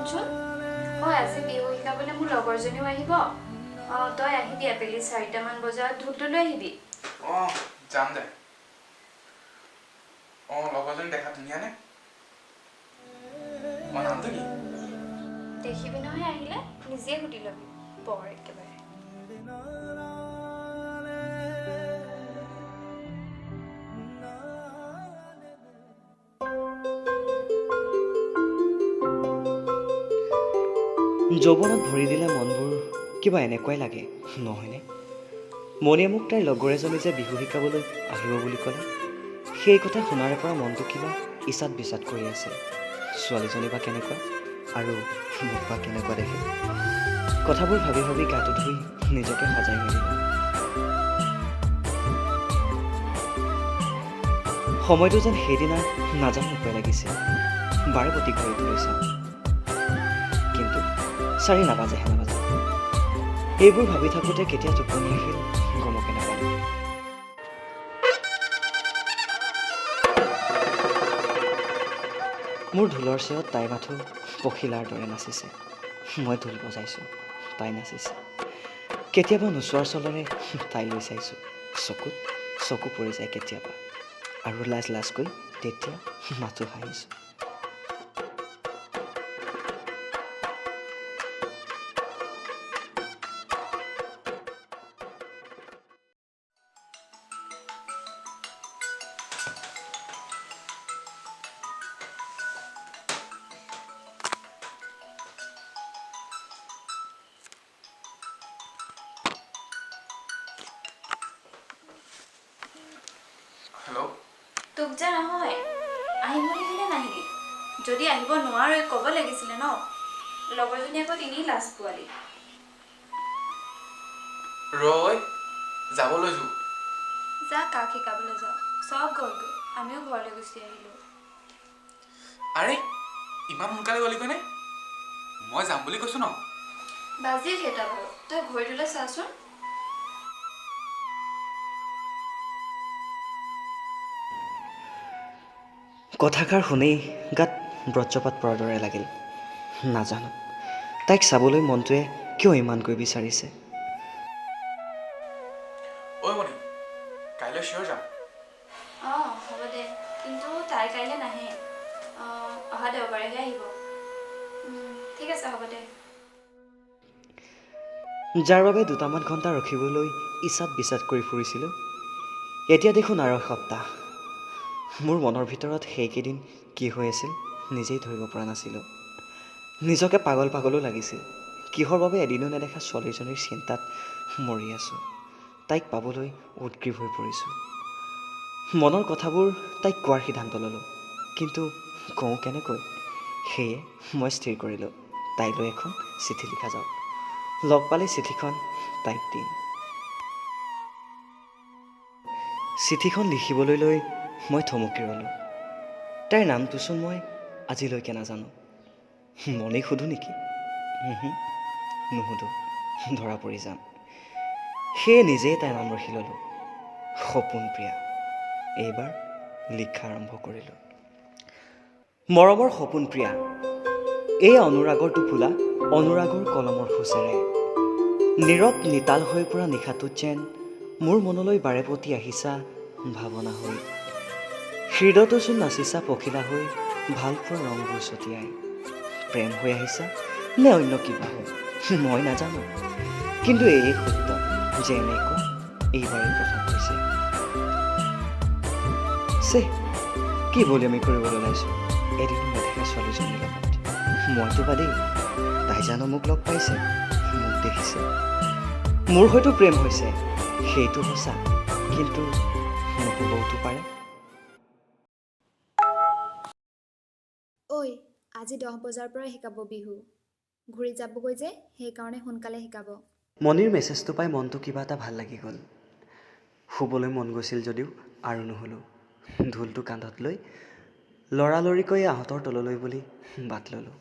শুনচোন আজি বিহু শিকাবলৈ মোৰ লগৰজনীও আহিব তই আহিবি আবেলি 4টামান বজাত ঢোলটো লৈ আহিবি যাম দে লগৰজনী দেখা ধুনীয়া নে নামটো কি দেখিবি নহয় আহিলে নিজে সুধি লবি বৰ একেবাৰে যৌৱনত ভৰি দিলে মনবোৰ কিবা এনেকুৱাই লাগে নহয়নে মনিয়ে মোক তাইৰ লগৰ এজনী যে বিহু শিকাবলৈ আহিব বুলি ক'লে সেই কথা শুনাৰে পৰা মনটো কিবা ইচাত বিচাত কৰি আছে ছোৱালীজনী বা কেনেকুৱা আৰু মোক বা কেনেকুৱা দেখে কথাবোৰ ভাবি ভাবি গাটো ধুই নিজকে সজাই মেলিলোঁ সময়টো যেন সেইদিনা নাজানো নোপোৱা লাগিছে বাৰে প্ৰতি ঘড়ীটো লৈ চাওঁ কিন্তু 4 নাবাজে এইবোৰ ভাবি থাকোঁতে কেতিয়া টোপনি আহিল গমকে নাপালোঁ মোৰ ঢোলৰ চেৱত তাই মাথো পখিলাৰ দৰে নাচিছে মই ঢোল বজাইছোঁ তাই নাচিছে কেতিয়াবা নোচোৱাৰ চলৰে তাই লৈ চাইছোঁ চকু পৰি যায় কেতিয়াবা আৰু লাজকৈ তেতিয়া মাথো হাঁহিছোঁ হেল্ল' তোক যে নহয় আহিম বুলি কিনে নাহিলি যদি আহিব নোৱাৰো ক'ব লাগিছিলে ন লগৰজনী আকৌ তিনি লাজ পোৱালি ৰৈ যাব লৈছো যা কাক শিকাবলৈ যাওঁ চব গ'লগৈ আমিও ঘৰলৈ গুচি আহিলোঁ আৰে ইমান সোনকালে গ'লি কনে মই যাম বুলি কৈছো ন বাজিল কেইটা বাৰু তই ঘড়ীটোলৈ চাচোন কথাষাৰ শুনি গাত ব্ৰজপাত পৰাৰ দৰে লাগিল নাজানো তাইক চাবলৈ মনটোৱে কিয় ইমানকৈ বিচাৰিছে ঐ মণি কাইলৈ চিঞৰ যাম হ'ব দে কিন্তু তাই কাইলৈ নাহে অহা দেওবাৰেহে আহিব ঠিক আছে হ'ব দে যাৰ বাবে দুটামান ঘণ্টা ৰখিবলৈ ইচাত বিচাত কৰি ফুৰিছিলোঁ এতিয়া দেখোন আৰু এসপ্তাহ মোৰ মনৰ ভিতৰত সেইকেইদিন কি হৈ আছিল নিজেই ধৰিব পৰা নাছিলোঁ নিজকে পাগলো লাগিছিল কিহৰ বাবে এদিনো নেদেখা ছোৱালীজনীৰ চিন্তাত মৰি আছোঁ তাইক পাবলৈ উদগ্ৰীৱ হৈ পৰিছোঁ মনৰ কথাবোৰ তাইক কোৱাৰ সিদ্ধান্ত ল'লোঁ কিন্তু কওঁ কেনেকৈ সেয়ে মই স্থিৰ কৰিলোঁ তাইলৈ এখন চিঠি লিখা যাওক লগ পালে চিঠিখন তাইক দিম চিঠিখন লিখিবলৈ লৈ মই থমকি ৰ'লোঁ তাইৰ নামটোচোন মই আজিলৈকে নাজানো মনেই সোধোঁ নেকি নুসুধোঁ ধৰা পৰি যাম সেয়ে নিজেই তাইৰ নাম ৰখি ল'লোঁ সপোন প্ৰিয়া এইবাৰ লিখা আৰম্ভ কৰিলোঁ মৰমৰ সপোন প্ৰিয়া এই অনুৰাগৰ টোপোলা অনুৰাগৰ কলমৰ খোজেৰে নীৰৱ নিতাল হৈ পৰা নিশাটোত যেন মোৰ মনলৈ বাৰে প্ৰতি আহিছা ভাৱনা হৈ হৃদয়তোচোন নাচিছা পখিলা হৈ ভালপোৱা ৰংবোৰ ছটিয়াই প্ৰেম হৈ আহিছা নে অন্য কিবা হৈ মই নাজানো কিন্তু এই সত্য যে এনেকুৱা এইবাৰেই প্ৰথম হৈছে কি বুলি আমি কৰিবলৈ ওলাইছোঁ এদিনো নেদেখা ছোৱালীজনীৰ লগত মইতো বাদেই তাই জানো মোক লগ পাইছে মোক দেখিছে মোৰ হয়তো প্ৰেম হৈছে সেইটো সঁচা কিন্তু নহ'বওতো পাৰে ঐ আজি 10 বজাৰ পৰা শিকাব বিহু ঘূৰি যাবগৈ যে সেইকাৰণে সোনকালে শিকাব মণিৰ মেছেজটো পাই মনটো কিবা এটা ভাল লাগি গ'ল শুবলৈ মন গৈছিল যদিও আৰু নহ'লোঁ ঢোলটো কান্ধত লৈ লৰালৰিকৈ আহঁতৰ তললৈ বুলি বাট ল'লোঁ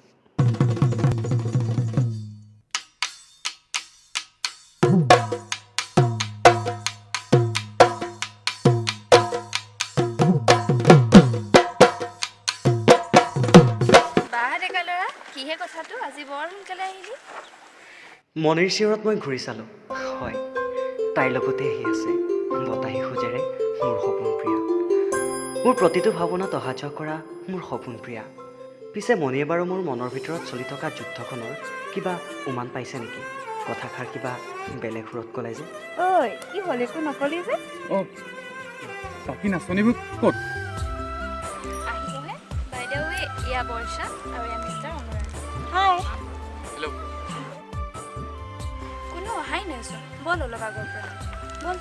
কিহে কথাটো ইমান সোনকালে আহিলি? মনিৰ চিঞৰত মই ঘূৰি চালোঁ। হয়, তাইৰ লগতে আহি আছে বতাহী খোজেৰে মোৰ সপোন প্ৰিয়া। মোৰ প্ৰতিটো ভাৱনাত অহা যোৱা কৰা মোৰ সপোন প্ৰিয়া। পিছে মণিয়ে বাৰু মোৰ মনৰ ভিতৰত চলি থকা যুদ্ধখনৰ কিবা উমান পাইছে নেকি? কথাষাৰ কিবা বেলেগ সুৰত ক'লে যে। ঐ কি হ'ল একো নকলি যে? বাকী নাচনীবোৰ ক'ত? আহিবহে। বাইদেউ এয়া বৰ্ষা আৰু এয়া মিষ্টাৰ অনুৰাগ। হাই। হেল্ল'। কোনো অহাই নাইচোন। ব'ল অলপ আগৰ পৰা ব'ল।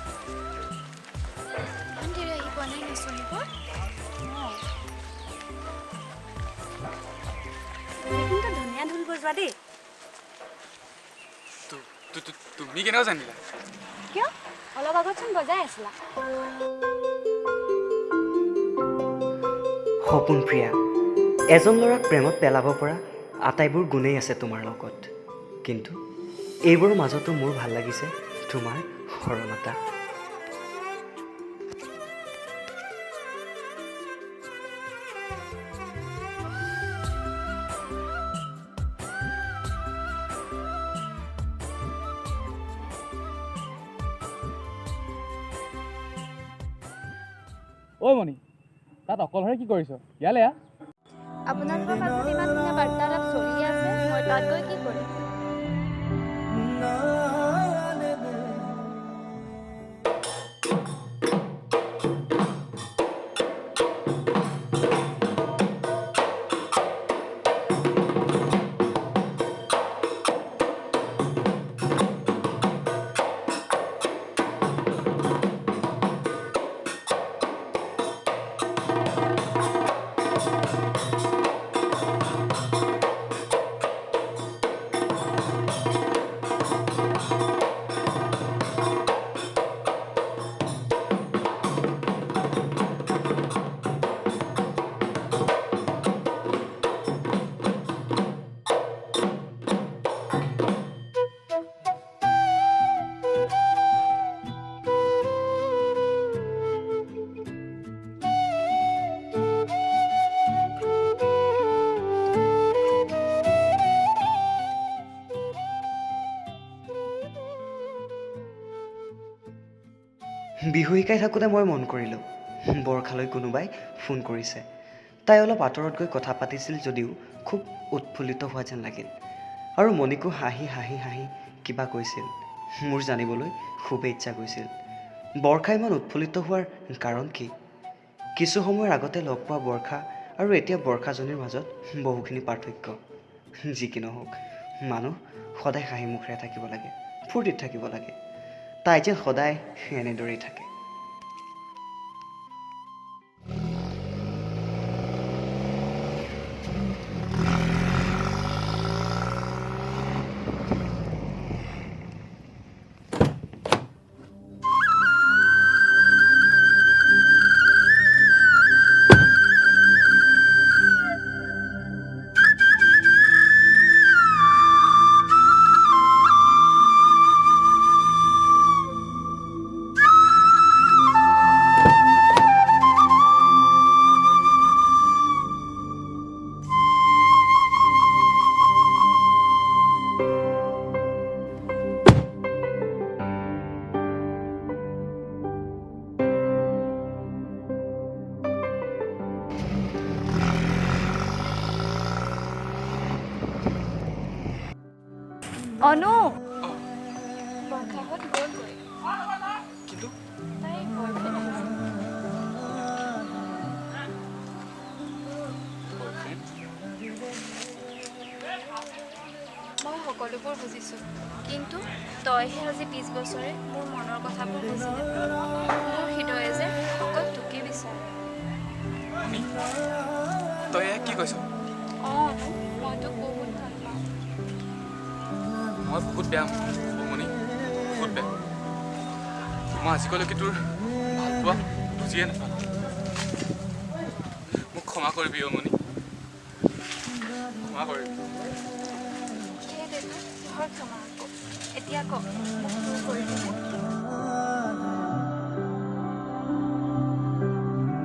ইমান দেৰি আহি পোৱা নাই নাচনীবোৰ। কিন্তু ধুনীয়া ঢোল বজোৱা দেই। তুমি কেনেকৈ জানিলা? কিয়? অলপ আগতচোন বজাই আছিলা। সপোন প্ৰিয়া, এজন ল'ৰাক প্ৰেমত পেলাব পৰা আটাইবোৰ গুণেই আছে তোমাৰ লগত, কিন্তু এইবোৰৰ মাজতো মোৰ ভাল লাগিছে তোমাৰ সৰলতা। ঐ মণি, তাত অকলশৰে কি কৰিছ? ইয়ালে আহ। আপোনালোকৰ মাজত ইমান ধুনীয়া বাৰ্তালাপ চলি আছে, মই তাত গৈ কি কৰিম? বিহু শিকাই থাকোঁতে মই মন কৰিলোঁ বৰষালৈ কোনোবাই ফোন কৰিছে। তাই অলপ আঁতৰত গৈ কথা পাতিছিল যদিও খুব উৎফুল্লিত হোৱা যেন লাগিল, আৰু মণিকো হাঁহি হাঁহি হাঁহি কিবা কৈছিল। মোৰ জানিবলৈ খুবেই ইচ্ছা গৈছিল বৰষা ইমান উৎফুল্লিত হোৱাৰ কাৰণ কি। কিছু সময়ৰ আগতে লগ পোৱা বৰষা আৰু এতিয়া বৰষাজনীৰ মাজত বহুখিনি পাৰ্থক্য। যি কি নহওক, মানুহ সদায় হাঁহি মুখেৰে থাকিব লাগে, ফূৰ্তিত থাকিব লাগে। তাই যেন সদায় এনেদৰেই থাকে। অনু বৰ্ষাহঁত গ'লগৈ। কিন্তু তাই বয়ফ্ৰেণ্ড আহিছে। মই সকলোবোৰ বুজিছোঁ, কিন্তু তইহে আজি 20 বছৰে মোৰ মনৰ কথাবোৰ বুজি নাপাৱ। মোৰ হৃদয়ে যে অকল তোকে বিচাৰে। মণি, তই এয়া কি কৈছ? অঁ, মই তোক বহুত ভাল পাওঁ। মই বহুত বেয়া মণি, বহুত বেয়া। মই আজিলৈকে তোৰ ভাল পোৱা বুজিয়ে নাপালোঁ। মোক ক্ষমা কৰিবি অ' মণি, ক্ষমা কৰিবি। সেইটোৱেতো কিহৰ ক্ষমা আকৌ। এতিয়া ক, মোক ভুল কৰিলিনে?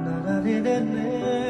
na na na na